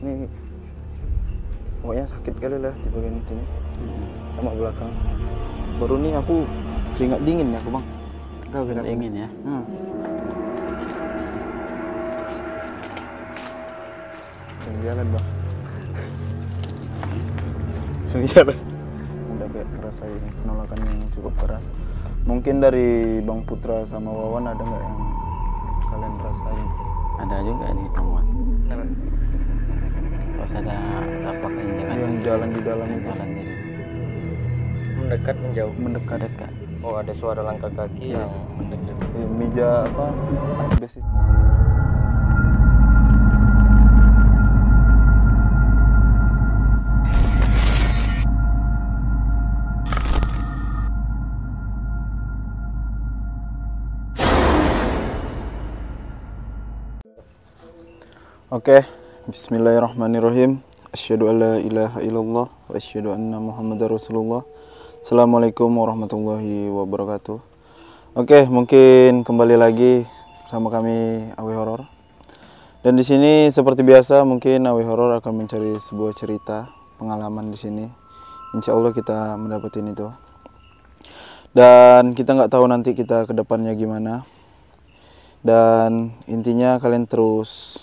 Ini pokoknya sakit kali lah di bagian sini sama belakang. Baru nih aku keringat dingin ya aku bang. Tahu keringat Dingin ya. Yang jalan bang. Yang jalan. Udah kayak ngerasain penolakan yang cukup keras. Mungkin dari Bang Putra sama Wawan ada nggak yang kalian rasain? Ada juga nih temuan. Kenapa? Pas ada tapak injakan Yang kaki. jalan di dalam itu. Jalan jadi Mendekat menjauh. Mendekat. dekat. Oh, ada suara langkah kaki yang mendekat. Meja apa asbes itu. Oke, bismillahirrahmanirrahim. Asyhadu an la ilaha illallah wa asyhadu anna Muhammadar Rasulullah. Assalamualaikum warahmatullahi wabarakatuh. Oke, mungkin kembali lagi sama kami Awe Horor. Dan di sini seperti biasa mungkin Awe Horor akan mencari sebuah cerita pengalaman di sini. Insya Allah kita mendapatin itu. Dan kita nggak tahu nanti kita ke depannya gimana. Dan intinya kalian terus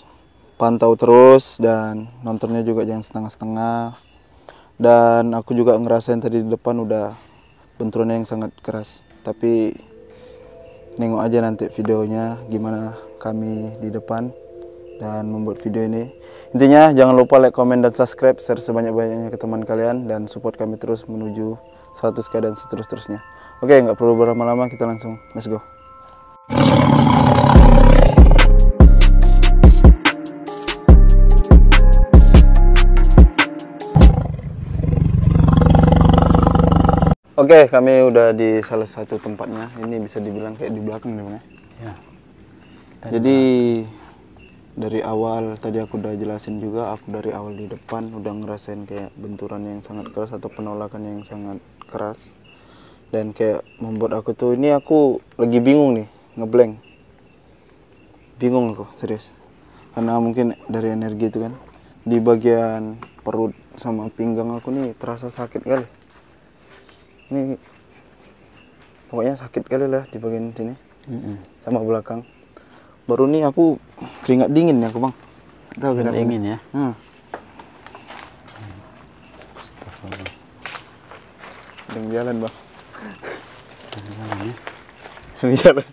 pantau terus dan nontonnya juga jangan setengah-setengah. Dan aku juga ngerasain tadi di depan udah benturannya yang sangat keras. Tapi nengok aja nanti videonya gimana kami di depan dan membuat video ini. Intinya jangan lupa like, comment, dan subscribe, share sebanyak-banyaknya ke teman kalian dan support kami terus menuju 100k dan seterusnya. Oke, nggak perlu berlama-lama, kita langsung let's go. Oke, kami udah di salah satu tempatnya. Ini bisa dibilang kayak di belakang nih, Bang. Ya. Jadi dari awal tadi aku udah jelasin juga, aku dari awal di depan udah ngerasain kayak benturan yang sangat keras atau penolakan yang sangat keras. Dan kayak membuat aku tuh, ini aku lagi bingung nih, ngeblank. Bingung aku, serius. Karena mungkin dari energi itu kan, di bagian perut sama pinggang aku nih terasa sakit kali. Ini pokoknya sakit kali lah di bagian sini sama belakang. Baru nih aku keringat dingin ya aku bang. Tahu keringat Dingin ya. Astagfirullah. Yang jalan bang. Jalan ya. Yang jalan.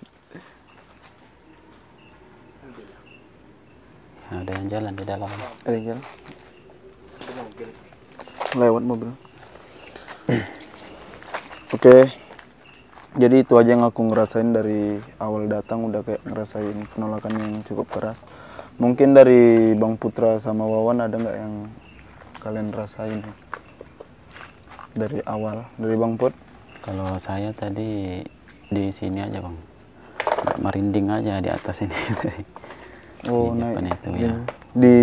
Nah, ada yang jalan di dalam. Ada yang jalan. Lewat mobil. Oke, jadi itu aja yang aku ngerasain dari awal datang, udah kayak ngerasain penolakan yang cukup keras. Mungkin dari Bang Putra sama Wawan ada nggak yang kalian rasain dari awal, dari Bang Put? Kalau saya tadi di sini aja bang, agak merinding aja di atas ini. Oh, di naik depan itu ya. di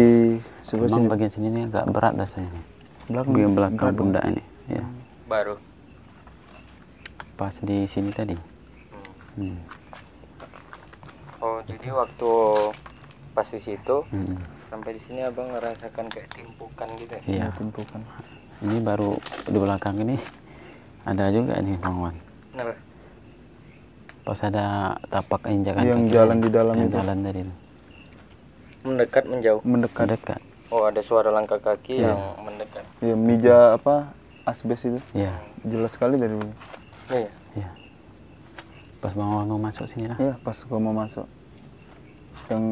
sebelah Memang sini. bagian sini nih agak berat rasanya. Belakang, Bagian belakang berat, Bang. pundak ini. Ya. Baru. Pas di sini tadi. Oh, jadi waktu pas di situ Hmm. sampai di sini abang ngerasakan kayak timpukan gitu ya? Iya. Timpukan. Ini baru di belakang ini ada juga nih Bang Wan. Kenapa? Pas ada tapak injakan Yang kaki jalan di dalam yang itu. jalan tadi. Mendekat menjauh. Mendekat. Dekat. Oh, ada suara langkah kaki Iya. yang mendekat. Ya, meja apa asbes itu Iya. jelas sekali dari dulu. Iya. Iya. Pas Bang Wan mau masuk sini lah. Iya, pas gua mau masuk. Yang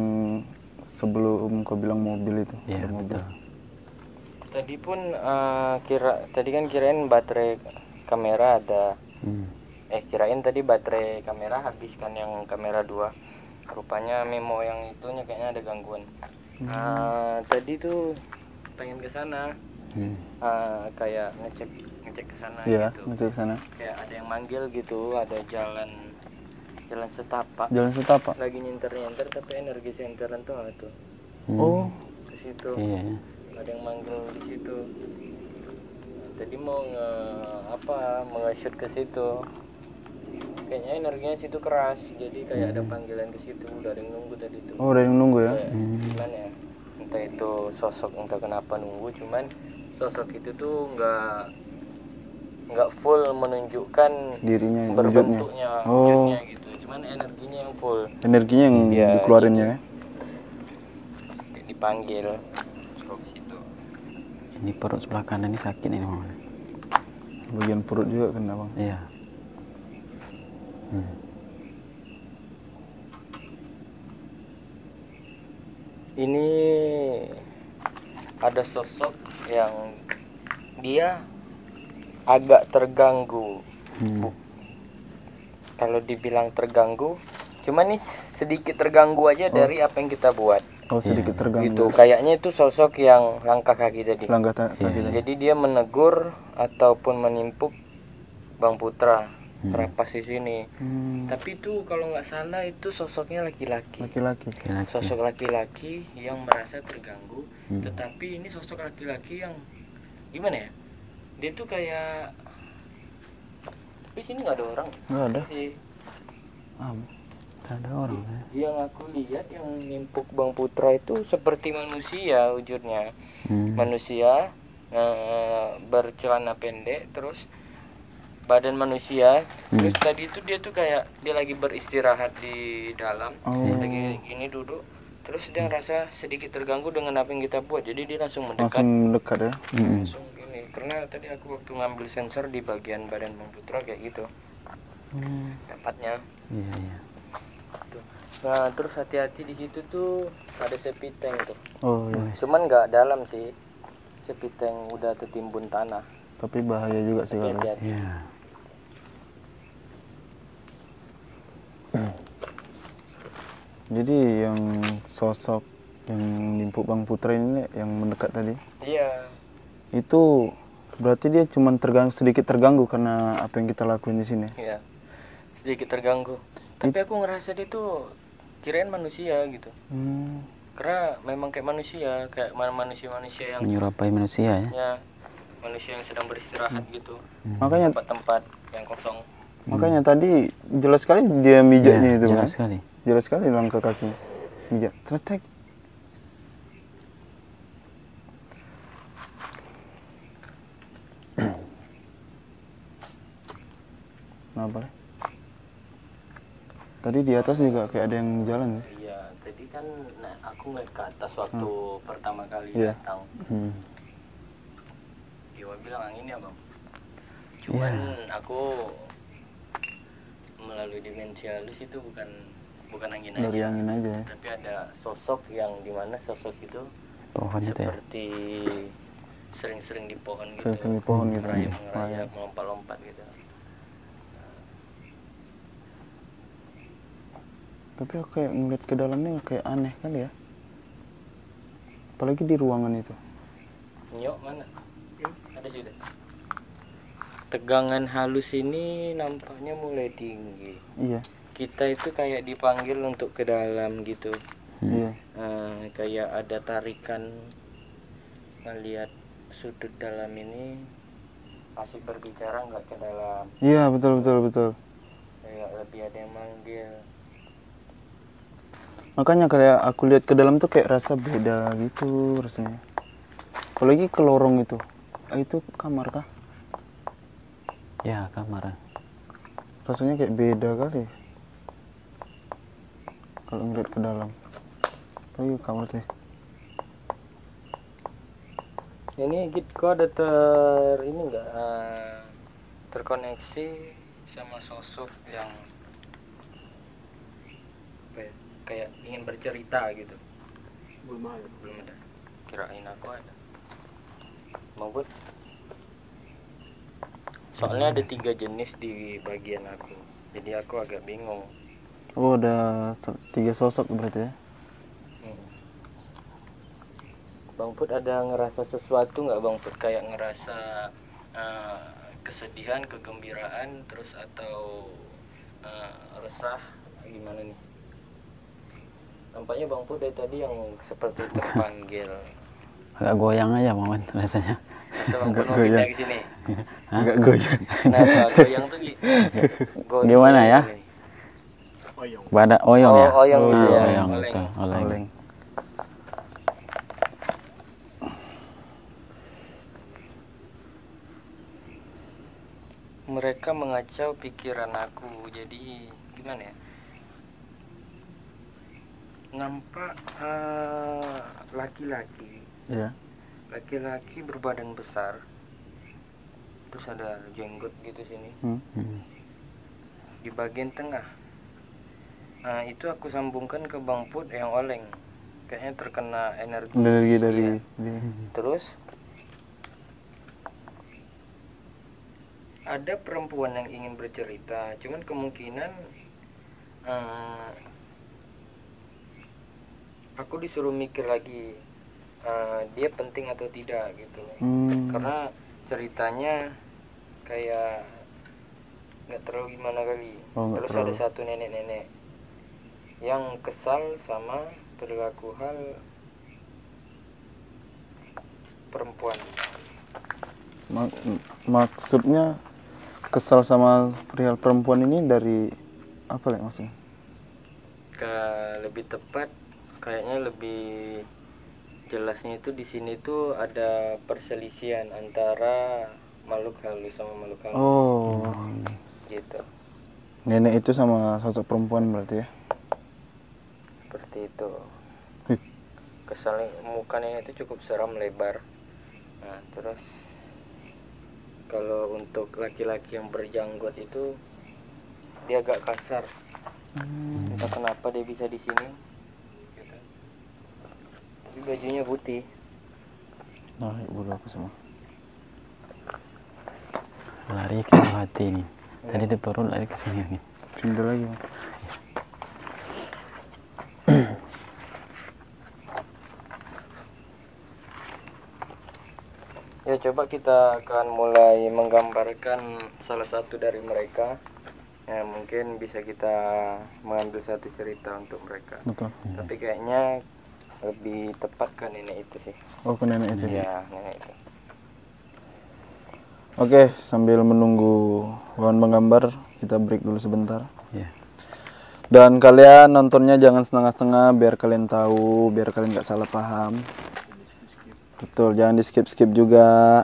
sebelum kau bilang mobil itu. Iya, ada mobil. betul. Tadi pun tadi kan kirain baterai kamera ada. Kirain tadi baterai kamera habis kan, yang kamera 2. Rupanya memo yang itunya kayaknya ada gangguan. Tadi tuh pengen ke sana. Kayak ngecek ke sana Iya, gitu. itu sana. Kayak ada yang manggil gitu, ada jalan setapak. Jalan setapak. Lagi nyenter tapi energi senteran tuh nggak tuh Oh, ke situ. Iya. Ada yang manggil di situ. Nah, tadi mau nge-shoot ke situ. Kayaknya energinya situ keras, jadi kayak ada panggilan ke situ. Udah ada yang nunggu tadi tuh. oh, udah yang nunggu ya. Kayak gimana ya? kata itu sosok entah kenapa nunggu, cuman sosok itu tuh nggak full menunjukkan Dirinya, berbentuknya, wujudnya. Oh. wujudnya gitu, cuman energinya yang full, Energinya yang Ya, dikeluarinnya ya. dipanggil suruh ke situ. Ini perut sebelah kanan ini sakit ini bang. Bagian perut juga kena bang. Iya. Ini ada sosok yang dia agak terganggu. Kalau dibilang terganggu, cuman ini sedikit terganggu aja dari apa yang kita buat. Oh, sedikit terganggu. Gitu. Kayaknya itu sosok yang langkah kaki tadi. Langkah kaki tadi. Jadi dia menegur ataupun menimpuk Bang Putra rapas di sini. Tapi itu kalau nggak salah itu sosoknya laki-laki. Laki-laki. Sosok laki-laki yang merasa terganggu. Tetapi ini sosok laki-laki yang gimana ya? Dia tuh kayak, tapi sini nggak ada orang. Nggak ada. Sih. Nggak ada orang ya. Yang aku lihat yang nimpuk Bang Putra itu seperti manusia wujudnya. Manusia bercelana pendek, terus badan manusia. Terus tadi itu dia tuh kayak dia lagi beristirahat di dalam, lagi gini duduk. Terus dia ngerasa sedikit terganggu dengan apa yang kita buat, jadi dia langsung mendekat. Langsung mendekat ya. Langsung gini. Karena tadi aku waktu ngambil sensor di bagian badan Bang Putra kayak gitu. Dapatnya. Iya, iya. Nah, terus hati-hati di situ tuh ada septic tank tuh. Oh iya. Cuman nggak dalam sih. Septic tank udah tertimbun tanah. Tapi bahaya juga sih kalau. Hati-hati. Iya. Jadi yang sosok yang nimpuk Bang Putra ini yang mendekat tadi. Iya. Itu berarti dia cuma sedikit terganggu karena apa yang kita lakuin di sini. Iya. Sedikit terganggu. Tapi aku ngerasa dia tuh kirain manusia gitu. Karena memang kayak manusia yang Menyerupai manusia ya. ya, manusia yang sedang beristirahat gitu. Makanya Tempat-tempat yang kosong. makanya tadi jelas sekali dia mijatnya itu jelas kan. sekali. Jelas sekali langkah kakinya. Mijat. Tretek. Kenapa? Tadi di atas juga kayak ada yang jalan ya? Iya, tadi kan aku ngeliat ke atas waktu pertama kali Iya. datang. Dewa bilang angin ya bang. Cuman aku melalui dimensi halus itu bukan angin aja. Dari angin aja ya? Tapi ada sosok yang dimana sosok itu Pohon itu ya. seperti sering-sering di pohon gitu. Sering-sering di pohon gitu. Merayap, melompat-lompat gitu. Tapi aku kayak ngeliat ke dalamnya kayak aneh kali ya. Apalagi di ruangan itu. Nyok mana? Ada sudah. Tegangan halus ini nampaknya mulai tinggi. Iya. Kita itu kayak dipanggil untuk ke dalam gitu. Iya. Kayak ada tarikan ngelihat sudut dalam ini, asik berbicara nggak ke dalam. Iya, betul. Kayak lebih ada yang manggil. Makanya kayak aku lihat ke dalam tuh kayak rasa beda gitu rasanya. Apalagi ke lorong itu. Itu kamar kah? Ya, kamar. Rasanya kayak beda kali. Kalau ngeliat ke dalam. Apalagi kamar teh. Ini kok ada ini nggak terkoneksi sama sosok yang apa ya, kayak ingin bercerita gitu. Belum ada. Kirain aku ada. Mau buat? Soalnya ada 3 jenis di bagian aku, jadi aku agak bingung. Oh, ada 3 sosok berarti ya? Bang Put ada ngerasa sesuatu nggak Bang Put? Kayak ngerasa kesedihan, kegembiraan, terus atau resah, gimana nih? Nampaknya Bang Put dari tadi yang seperti terpanggil. Agak goyang aja Bang rasanya. Atau Bang Put mau pindah ke sini? Agak goyang. Kenapa goyang tuh Gimana ya? Oyong ya? Oyong gitu ya. Oyong, betul. Oleng. mereka mengacau pikiran aku. Jadi gimana ya, nampak laki-laki Iya. laki-laki berbadan besar, terus ada jenggot gitu sini di bagian tengah. Nah itu aku sambungkan ke Bang Put yang oleng, kayaknya terkena energi dari dia. Terus ada perempuan yang ingin bercerita, cuman kemungkinan aku disuruh mikir lagi dia penting atau tidak gitu. Karena ceritanya kayak nggak terlalu gimana kali. Terus ada satu nenek-nenek yang kesal sama perilaku hal perempuan. Maksudnya kesal sama perihal perempuan ini dari apa ya maksudnya? Lebih tepat kayaknya lebih jelasnya itu di sini tuh ada perselisihan antara makhluk halus sama makhluk halus. Oh. Gitu. Nenek itu sama sosok perempuan berarti ya? Seperti itu. Kesalnya mukanya itu cukup seram, lebar. Nah, terus kalau untuk laki-laki yang berjanggot itu dia agak kasar. Entah kenapa dia bisa di sini. Gitu. Tapi bajunya putih. Nah, ibu aku semua. Lari ke hati nih. Tadi di perut lari ke sini nih. Pindah lagi. Ya coba kita akan mulai menggambarkan salah satu dari mereka. Ya mungkin bisa kita mengambil satu cerita untuk mereka. Betul. Tapi kayaknya lebih tepat ke nenek itu sih. Oh, ke nenek itu. Ya nenek itu. Oke, sambil menunggu Wawan menggambar, kita break dulu sebentar. Iya. Dan kalian nontonnya jangan setengah-setengah, biar kalian tahu, biar kalian nggak salah paham. Betul, jangan di skip-skip juga.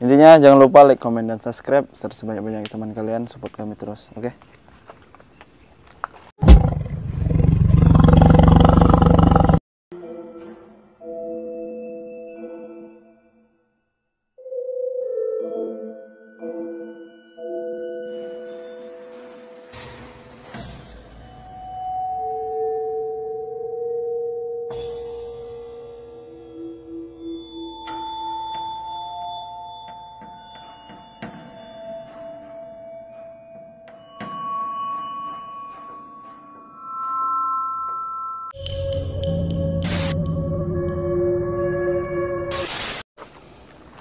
Intinya jangan lupa like, comment, dan subscribe serta sebanyak-banyak teman kalian, support kami terus, oke?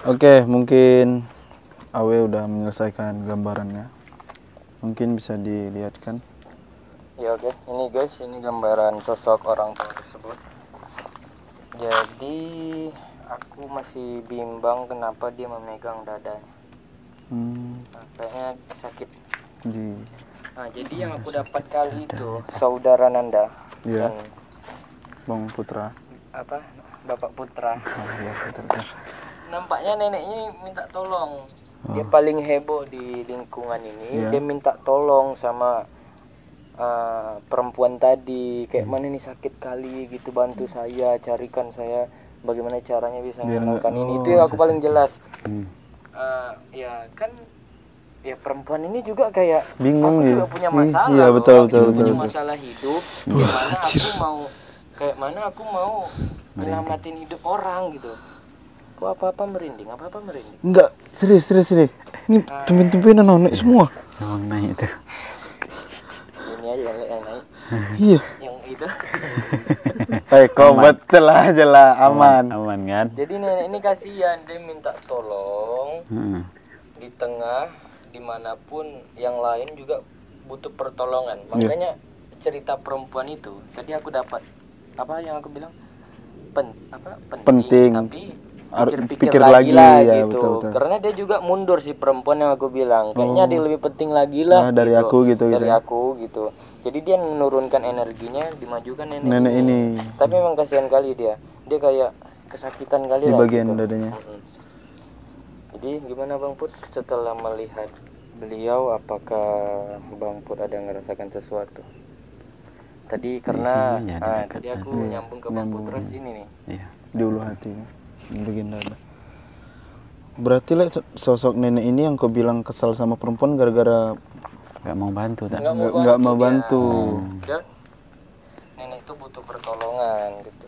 Oke, mungkin Awe udah menyelesaikan gambarannya. Mungkin bisa dilihatkan. Ya oke, ini guys, ini gambaran sosok orang tua tersebut. Jadi aku masih bimbang kenapa dia memegang dada. Nah, kayaknya sakit. Nah, jadi yang aku dapat kali itu saudara Nanda Iya. dan Bang Putra. apa Bapak Putra. Oh, iya, Putra. Nampaknya neneknya minta tolong. Dia paling heboh di lingkungan ini. Iya. Dia minta tolong sama perempuan tadi, kayak mana nih sakit kali gitu, bantu saya, carikan saya bagaimana caranya bisa menenangkan ini. Itu yang aku paling jelas. Ya kan, ya perempuan ini juga kayak Bingung aku dia. juga punya masalah. Iya, loh. betul, Aku betul, juga betul, punya betul. masalah hidup. Gimana aku mau, kayak mana aku mau nyelamatin hidup orang gitu. Kok apa-apa merinding, apa-apa merinding. Enggak, serius. Ini tumben-tumbenan naik semua. Emang naik itu. Ini aja yang naik. Iya. Yang itu. Kok betul aja lah, aman. Aman kan? Jadi nenek ini kasihan, dia minta tolong Heeh. di tengah, dimanapun yang lain juga butuh pertolongan. Makanya cerita perempuan itu tadi aku dapat apa yang aku bilang penting. Tapi pikir lagi lah ya, gitu. betul. Karena dia juga mundur si perempuan yang aku bilang. Kayaknya dia lebih penting lagi lah. Dari gitu. aku gitu. Dari aku gitu. Jadi dia menurunkan energinya, dimajukan Nenek ini. Tapi memang kasihan kali dia. Dia kayak kesakitan kali Di lah bagian gitu. dadanya. Jadi gimana Bang Put setelah melihat beliau, apakah Bang Put ada ngerasakan sesuatu? Tadi karena sini aja, di dekat tadi aku tadi. nyambung ke Bang Nyambung. Putra sini nih. Iya. Di ulu hatinya, bagian dada. Berarti lah sosok nenek ini yang kau bilang kesal sama perempuan gara-gara Nggak mau bantu tak? nggak mau bantu. Dia, nenek itu butuh pertolongan gitu.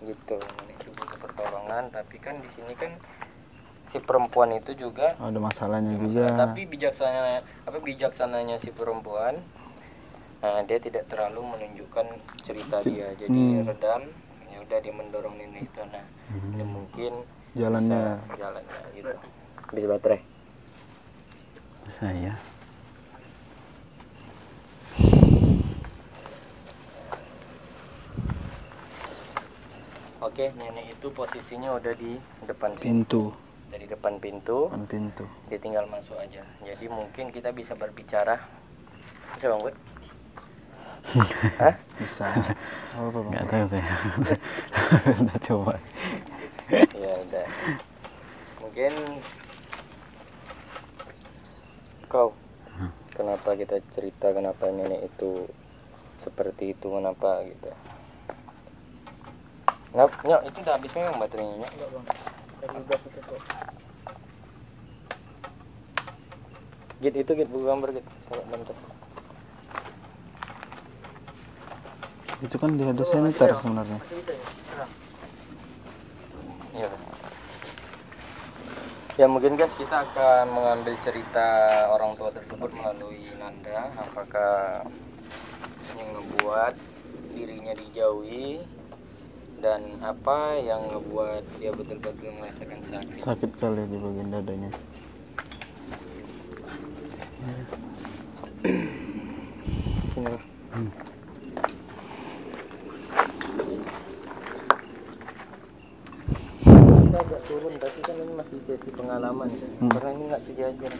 Gitu, nenek itu butuh pertolongan, tapi kan di sini kan si perempuan itu juga Ada masalahnya ada juga. masalah. Tapi bijaksananya si perempuan, dia tidak terlalu menunjukkan cerita dia, jadi redam, ya udah dia mendorong nenek itu. Nah, ini mungkin Jalannya. bisa jalannya gitu. Habis baterai. Saya. Oke, nenek itu posisinya udah di depan Pintu. dari depan pintu. Depan pintu. Dia tinggal masuk aja. Jadi mungkin kita bisa berbicara. Bisa Bang Bud? Hah? Bisa. Oh, apa Bang? Nggak tahu saya. Udah coba. Ya udah. Mungkin kau kenapa kita cerita kenapa nenek itu seperti itu, kenapa gitu. Nyok, itu udah habis memang baterainya, Nyok? Enggak, Bang. Tadi udah aku coba. Git itu buku gambar gitu. Taruh dalam tas. Itu kan dia ada senter sebenarnya. Iya. Ya mungkin guys, kita akan mengambil cerita orang tua tersebut melalui Nanda. Apakah yang membuat dirinya dijauhi dan apa yang membuat dia betul-betul merasakan sakit. Sakit kali di bagian dadanya. Sini, Bang. Kita agak turun, tapi kan ini masih sesi pengalaman kan? Karena ini nggak sejajar.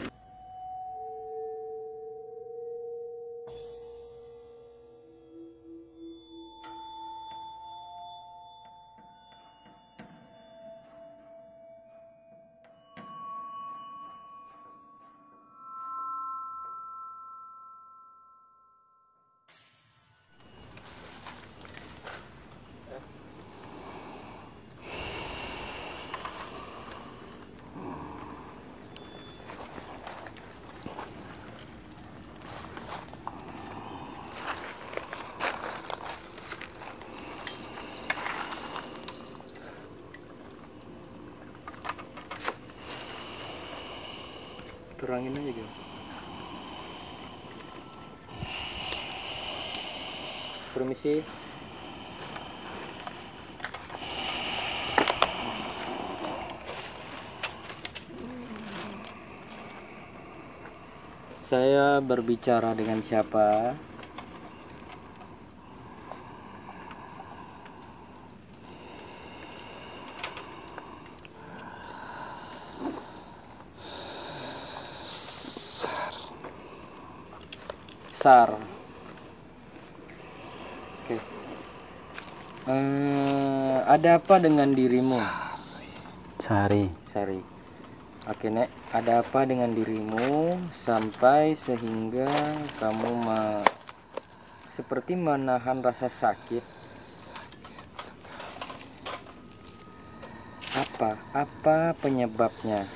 Kurangin aja gitu. Permisi. Saya berbicara dengan siapa? Sar. Oke. Ada apa dengan dirimu? Sari. Sari. Oke, Nek. Ada apa dengan dirimu sampai sehingga kamu seperti menahan rasa sakit? Apa penyebabnya?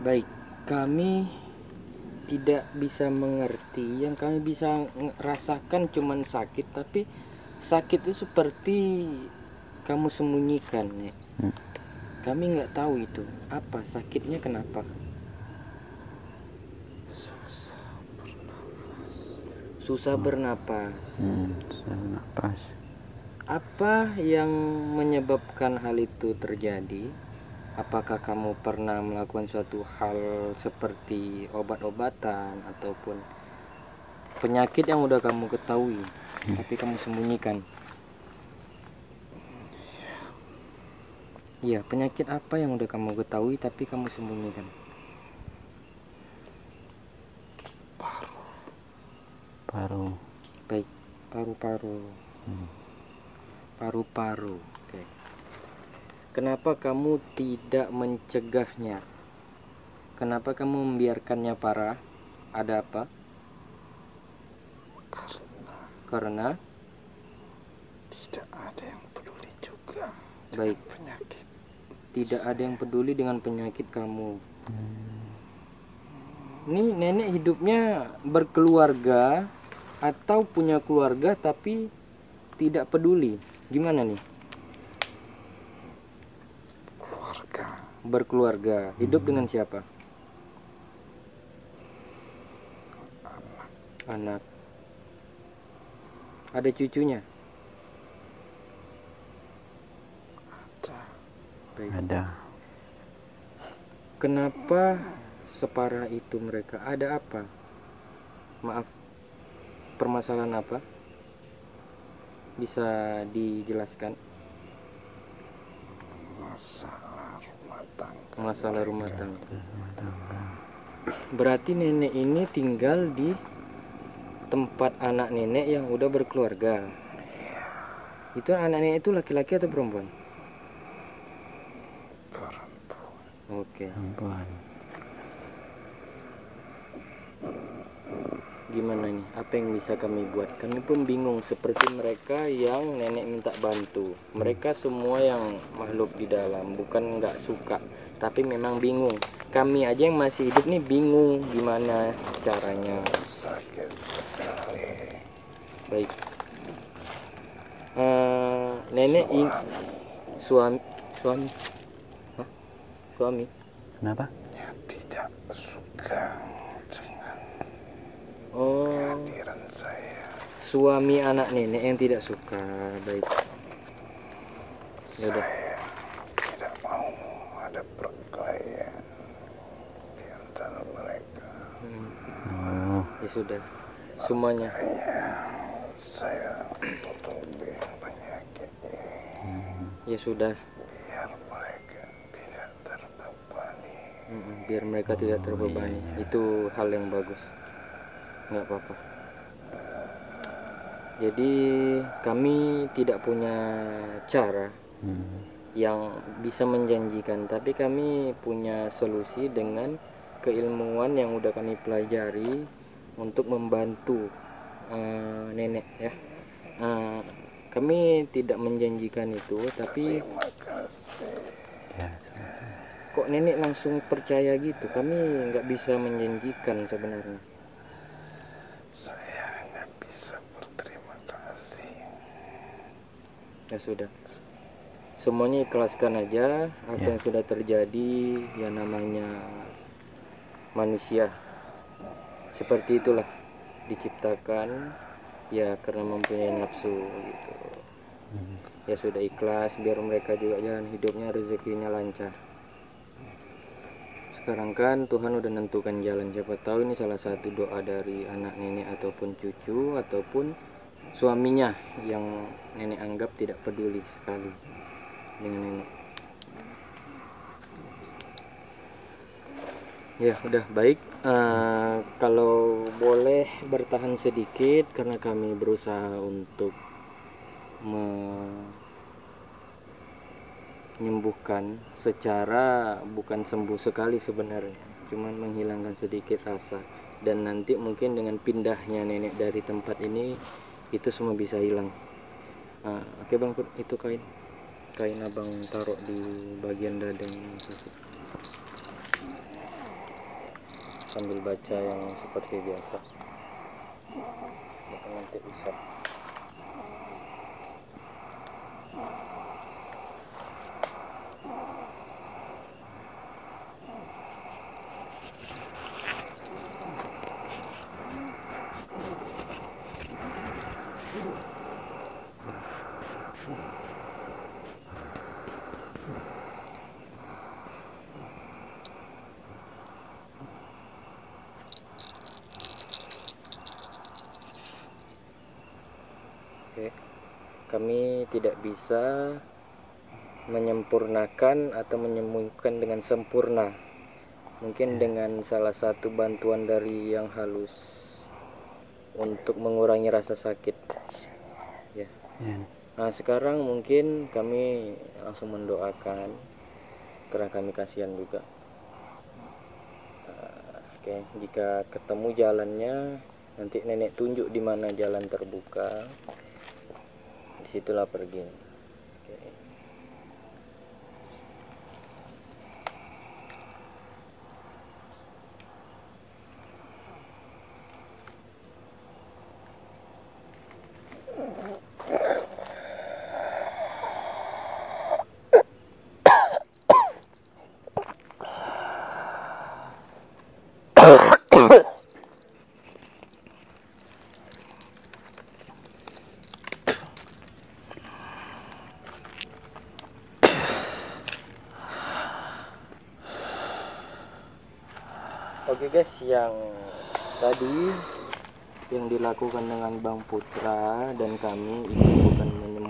Baik, kami tidak bisa mengerti. Yang kami bisa rasakan cuman sakit, tapi sakit itu seperti kamu sembunyikan, ya. Kami nggak tahu itu apa sakitnya, kenapa. Susah bernapas. Susah napas. Apa yang menyebabkan hal itu terjadi? Apakah kamu pernah melakukan suatu hal seperti obat-obatan ataupun penyakit yang udah kamu ketahui tapi kamu sembunyikan? Iya, penyakit apa yang udah kamu ketahui tapi kamu sembunyikan? paru-paru. Baik, paru-paru. Paru-paru. Oke. Kenapa kamu tidak mencegahnya? Kenapa kamu membiarkannya parah? Ada apa? Karena tidak ada yang peduli juga. baik, Penyakit. tidak ada yang peduli dengan penyakit kamu. Ini nenek hidupnya berkeluarga atau punya keluarga tapi tidak peduli. Gimana nih? Keluarga. Berkeluarga. Hidup dengan siapa? Anak. Ada cucunya? Ada. Baik. Ada. Kenapa separah itu mereka? Ada apa? Maaf, permasalahan apa? Bisa dijelaskan? Masalah rumah tangga. Masalah rumah tangga. Berarti nenek ini tinggal di tempat anak nenek yang udah berkeluarga. Itu anak nenek itu laki-laki atau perempuan? Perempuan. Oke. Perempuan. Gimana nih? Apa yang bisa kami buat? Kami pun bingung seperti mereka yang nenek minta bantu. Mereka semua yang makhluk di dalam, bukan nggak suka, tapi memang bingung. Kami aja yang masih hidup nih bingung gimana caranya. Sakit sekali. Baik. Nenek suami. Hah? Suami. Kenapa? Ya, tidak suka dengan Oh, kehadiran saya. suami anak nenek yang tidak suka. Baik. Ya udah. Saya tidak mau ada perkelahian di antara mereka. Oh, Ya sudah. Semuanya. Saya tutupi penyakitnya Ya sudah. biar mereka tidak terbebani. Biar mereka tidak terbebani. Itu hal yang bagus. Nggak apa-apa. Jadi kami tidak punya cara yang bisa menjanjikan, tapi kami punya solusi dengan keilmuan yang udah kami pelajari untuk membantu nenek ya. Kami tidak menjanjikan itu, tapi Terima kasih. ya. kok nenek langsung percaya gitu? Kami nggak bisa menjanjikan sebenarnya. Saya hanya bisa berterima kasih. Ya sudah, semuanya ikhlaskan aja apa Ya. yang sudah terjadi. Ya namanya manusia seperti itulah, diciptakan ya karena mempunyai nafsu gitu. Ya sudah, ikhlas, biar mereka juga jalan hidupnya, rezekinya lancar. Sekarang kan Tuhan udah nentukan jalan, siapa tahu ini salah satu doa dari anak nenek ataupun cucu ataupun suaminya yang nenek anggap tidak peduli sekali dengan nenek. Ya udah baik. Kalau boleh bertahan sedikit karena kami berusaha untuk menyembuhkan secara bukan sembuh sekali sebenarnya, cuman menghilangkan sedikit rasa, dan nanti mungkin dengan pindahnya nenek dari tempat ini itu semua bisa hilang. Oke bang, itu kain abang taruh di bagian dada ini sambil baca yang seperti biasa. Nanti bisa. Oke, kami tidak bisa menyempurnakan atau menyembuhkan dengan sempurna. Mungkin dengan salah satu bantuan dari yang halus untuk mengurangi rasa sakit ya. Nah sekarang mungkin kami langsung mendoakan karena kami kasihan juga. Oke, jika ketemu jalannya nanti nenek tunjuk di mana jalan terbuka, disitulah pergi. Oke. Oke guys, yang tadi yang dilakukan dengan Bang Putra dan kami itu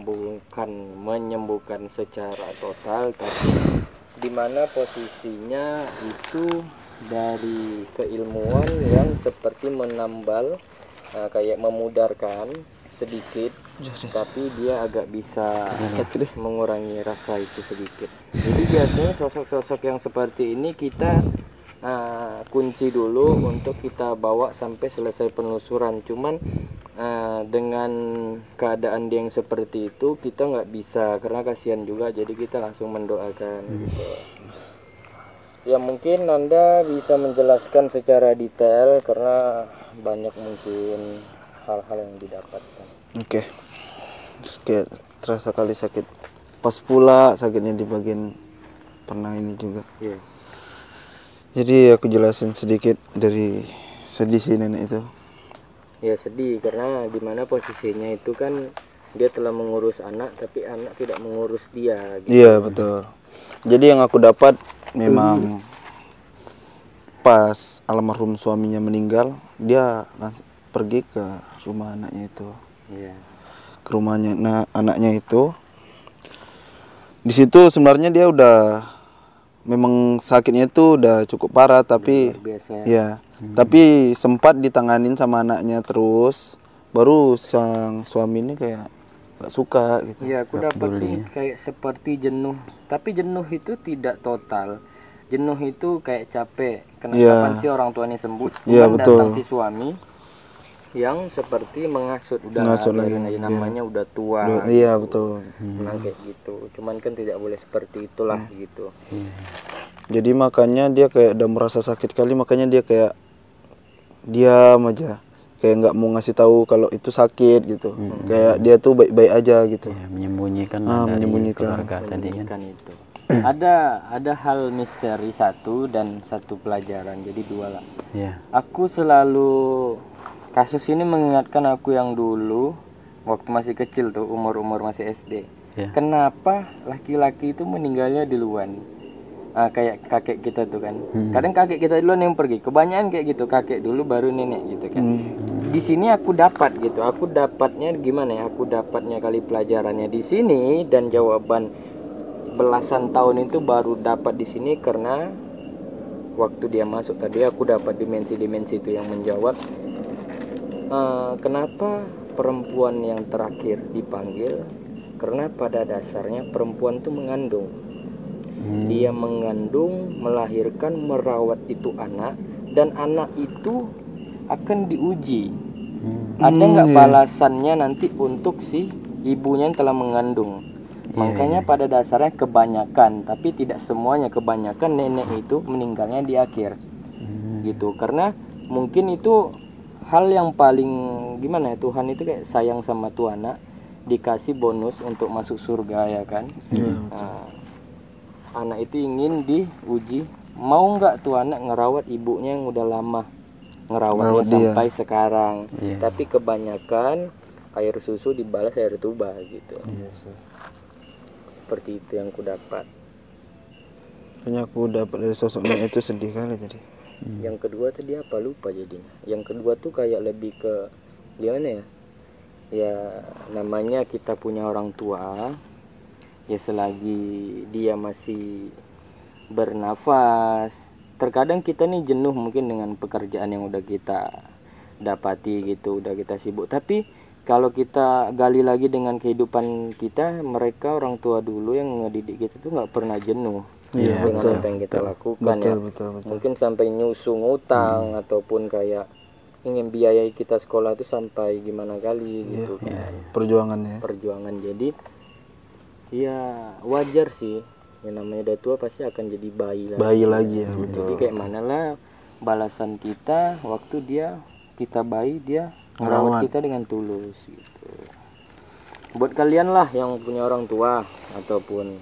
bukan menyembuhkan secara total, tapi dimana posisinya itu dari keilmuan yang seperti menambal, kayak memudarkan sedikit, tapi dia agak bisa mengurangi rasa itu sedikit. Jadi biasanya sosok-sosok yang seperti ini kita kunci dulu untuk kita bawa sampai selesai penelusuran. Cuman dengan keadaan dia yang seperti itu kita nggak bisa karena kasihan juga, jadi kita langsung mendoakan gitu. Ya mungkin Anda bisa menjelaskan secara detail karena banyak mungkin hal-hal yang didapatkan. Oke. Terus kayak terasa kali sakit. Pas pula sakitnya di bagian pernah ini juga. Iya. Jadi aku jelasin sedikit dari sedih si nenek itu. Ya sedih karena dimana posisinya itu kan dia telah mengurus anak tapi anak tidak mengurus dia gitu. Iya betul. Jadi yang aku dapat memang pas almarhum suaminya meninggal, dia pergi ke rumah anaknya itu. Iya. Ke rumahnya anaknya itu. Di situ sebenarnya dia udah memang sakitnya itu udah cukup parah, tapi luar biasa. Ya, tapi sempat ditanganin sama anaknya terus, baru sang suami ini kayak gak suka gitu. Iya, aku dapat nih kayak seperti jenuh, tapi jenuh itu tidak total. Jenuh itu kayak capek. Kapan sih orang tuanya sembuh? Iya, Datang si suami yang seperti mengasut, Mengasut lagi, namanya udah tua. Iya betul. Memang kayak gitu. Cuman kan tidak boleh seperti itulah gitu. Jadi makanya dia kayak udah merasa sakit kali, makanya dia kayak diam aja, kayak nggak mau ngasih tahu kalau itu sakit gitu. Kayak dia tuh baik-baik aja gitu. Ya, menyembunyikan menyembunyikan keluarga tadi kan. Itu. Ada hal misteri satu dan satu pelajaran, jadi dua lah. Ya. Aku selalu, kasus ini mengingatkan aku yang dulu waktu masih kecil tuh, umur masih SD. Ya. Kenapa laki-laki itu meninggalnya duluan? Kayak kakek kita tuh kan. Kadang kakek kita duluan yang pergi. Kebanyakan kayak gitu, kakek dulu baru nenek gitu kan. Di sini aku dapat gitu. Aku dapatnya gimana ya? Aku dapatnya kali pelajarannya di sini dan jawaban belasan tahun itu baru dapat di sini karena waktu dia masuk tadi aku dapat dimensi-dimensi itu yang menjawab kenapa perempuan yang terakhir dipanggil, karena pada dasarnya perempuan itu mengandung. Dia mengandung, melahirkan, merawat itu anak, dan anak itu akan diuji. Ada nggak balasannya nanti untuk si ibunya yang telah mengandung. Makanya pada dasarnya kebanyakan, tapi tidak semuanya, kebanyakan nenek itu meninggalnya di akhir gitu. Karena mungkin itu hal yang paling gimana ya, Tuhan itu kayak sayang sama tuh anak, dikasih bonus untuk masuk surga ya kan. Anak itu ingin diuji, mau nggak tuh anak ngerawat ibunya yang udah lama ngerawatnya sampai sekarang. Tapi kebanyakan air susu dibalas air tuba gitu. Seperti itu yang ku dapat. Hanya aku dapat dari sosoknya itu sedih kali jadi. Yang kedua tadi apa, lupa jadinya. Yang kedua tuh kayak lebih ke gimana ya? Ya namanya kita punya orang tua, ya selagi dia masih bernafas. Terkadang kita nih jenuh mungkin dengan pekerjaan yang udah kita dapati gitu, udah kita sibuk. Tapi kalau kita gali lagi dengan kehidupan kita, mereka orang tua dulu yang ngedidik kita tuh nggak pernah jenuh Iya, dengan betul, apa yang kita lakukan ya. betul. Mungkin sampai nyusu ngutang ataupun kayak ingin biayai kita sekolah itu sampai gimana kali gitu kan. Perjuangannya. Perjuangan. Jadi ya wajar sih, yang namanya udah tua pasti akan jadi bayi lagi. Ya, betul. Jadi kayak mana lah balasan kita waktu kita bayi, dia merawat kita dengan tulus gitu. Buat kalian lah yang punya orang tua ataupun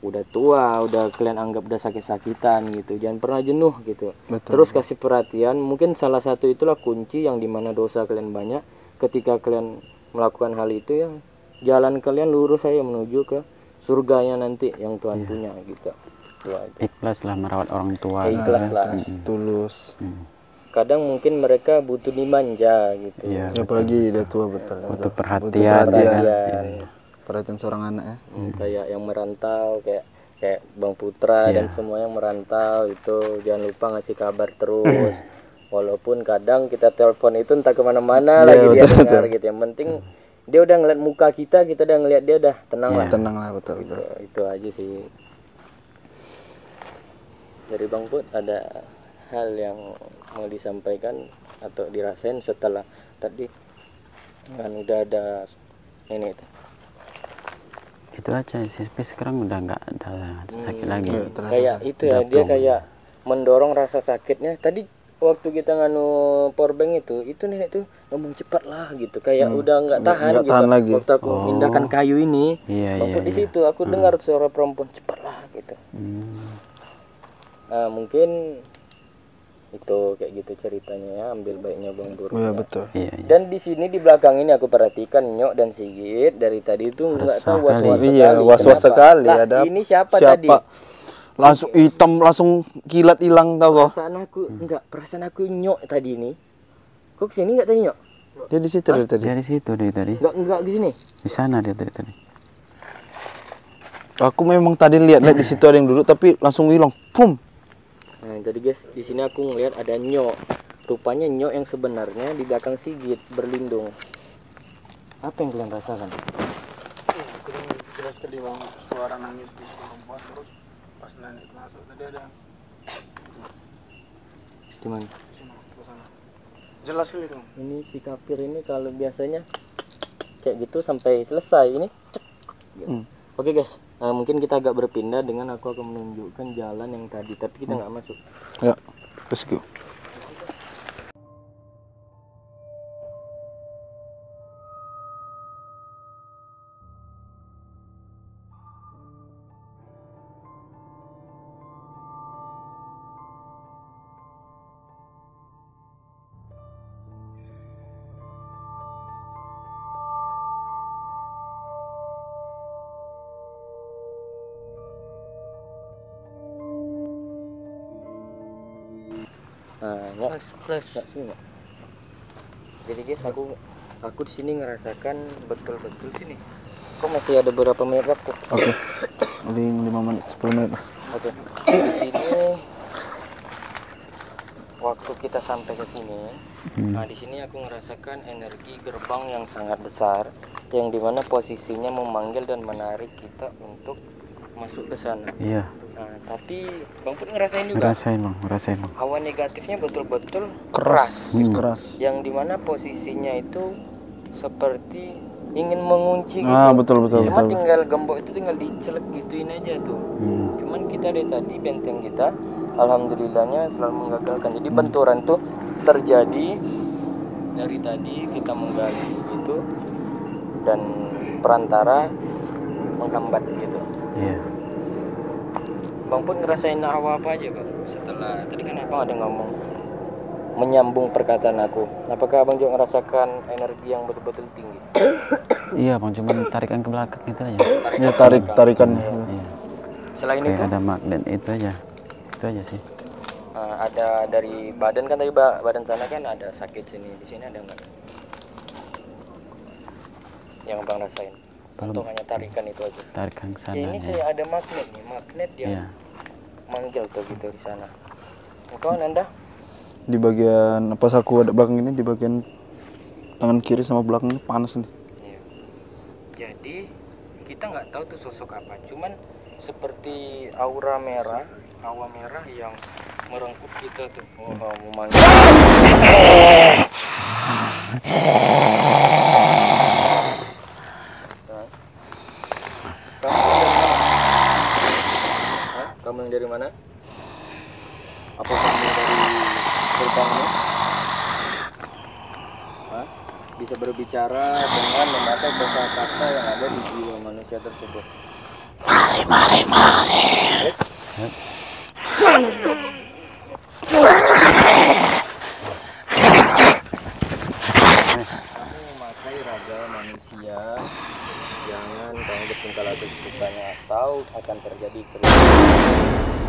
udah tua, udah kalian anggap udah sakit-sakitan gitu, jangan pernah jenuh gitu. Betul. Terus kasih perhatian. Mungkin salah satu itulah kunci yang dimana dosa kalian banyak. Ketika kalian melakukan hal itu, ya jalan kalian lurus saya menuju ke surganya nanti yang Tuhan punya gitu. Ikhlas lah merawat orang tua. Ikhlas lah. Tulus. Kadang mungkin mereka butuh dimanja gitu. Iya, Apalagi udah tua, betul. butuh perhatian. Perhatian seorang anak ya. Kayak yang merantau, kayak Bang Putra dan semua yang merantau itu jangan lupa ngasih kabar terus. Walaupun kadang kita telepon itu entah kemana-mana lagi dia dengar gitu. Yang penting dia udah ngeliat muka kita udah ngeliat dia udah tenang lah. Tenang lah, betul. Itu aja sih. Dari Bang Put ada hal yang mau disampaikan atau dirasain setelah tadi kan udah ada ini itu. Itu aja sih, tapi sekarang udah nggak ada sakit lagi. Kayak itu ya, dia kayak mendorong rasa sakitnya. Tadi waktu kita nganu powerbank itu nenek tuh ngomong cepat lah gitu, kayak udah nggak tahan gitu. Lagi. Waktu aku pindahkan kayu ini, waktu di situ aku dengar suara perempuan cepat lah gitu. Nah, mungkin itu kayak gitu ceritanya ya, ambil baiknya Bang Buru. Iya, betul. Dan di sini di belakang ini aku perhatikan Nyok dan Sigit dari tadi itu nggak tahu was-was sekali. Iya, was-was sekali. Lah, Ada ini siapa tadi? Langsung hitam, langsung kilat hilang, tau kok. Perasaan aku Nyok tadi ini. Kok kesini nggak tadi Nyok? Dia di situ dari tadi. Dia di situ dari tadi. Nggak di sini. Di sana dia dari tadi. Aku memang tadi lihat di situ ada yang duduk tapi langsung hilang. Pum. Nah, jadi guys, di sini aku ngelihat ada Nyok. Rupanya Nyok yang sebenarnya di belakang Sigit berlindung. Apa yang kalian rasakan? Jelas sekali Bang, suara nangis di perempuan, terus pas nenek masuk tadi ada Gimana? di sini, ke sana. Jelas sekali dong. Ini si kafir ini kalau biasanya kayak gitu sampai selesai ini. Cek. Oke guys, mungkin kita agak berpindah dengan aku akan menunjukkan jalan yang tadi, tapi kita nggak masuk. Ya, let's go. Nah, nggak sini nggak. Jadi guys, aku di sini ngerasakan betul-betul sini. Kok masih ada beberapa menit waktu? Oke. Lebih 5 menit, 10 menit lah. Oke. Di sini waktu kita sampai ke sini, nah di sini aku ngerasakan energi gerbang yang sangat besar, yang dimana posisinya memanggil dan menarik kita untuk masuk ke sana. Iya. Nah, tapi Bang Put ngerasain juga. Ngerasain bang. Hawa negatifnya betul-betul Keras. yang dimana posisinya itu seperti ingin mengunci gitu. Betul. Cuma tinggal gembok itu tinggal dicelek gituin aja tuh. Cuman kita dari tadi benteng kita alhamdulillahnya selalu menggagalkan. Jadi benturan tuh terjadi dari tadi kita menggali itu dan perantara menghambat gitu. Iya. Bang Pun ngerasain hawa apa aja Bang? Setelah tadi kan Abang ada ngomong menyambung perkataan aku. Apakah Abang juga ngerasakan energi yang betul-betul tinggi? Iya bang, cuman tarikan ke belakang itu aja. Ya, tarikan. Iya. Selain Kayak itu ada magnet itu aja sih. ada dari badan kan tadi badan sana kan ada sakit di sini ada nggak? Yang Abang rasain? Atau hanya tarikan itu aja? Tarikan ke sana. Ini kayak ada magnet yang manggil tuh gitu di sana. Engkau Nanda? di bagian pas aku ada belakang ini, di bagian tangan kiri sama belakang ini panas nih. Iya. Jadi kita nggak tahu tuh sosok apa, cuman seperti aura merah yang merengkup kita tuh. Oh, mau manggil. Kamu yang dari mana? Apa kamu dari gerbang ini? Hah? Bisa berbicara dengan memakai kata-kata yang ada di jiwa manusia tersebut. Kamu memakai raga manusia, jangan kamu bertingkah laku bukannya tahu akan terjadi kerugian.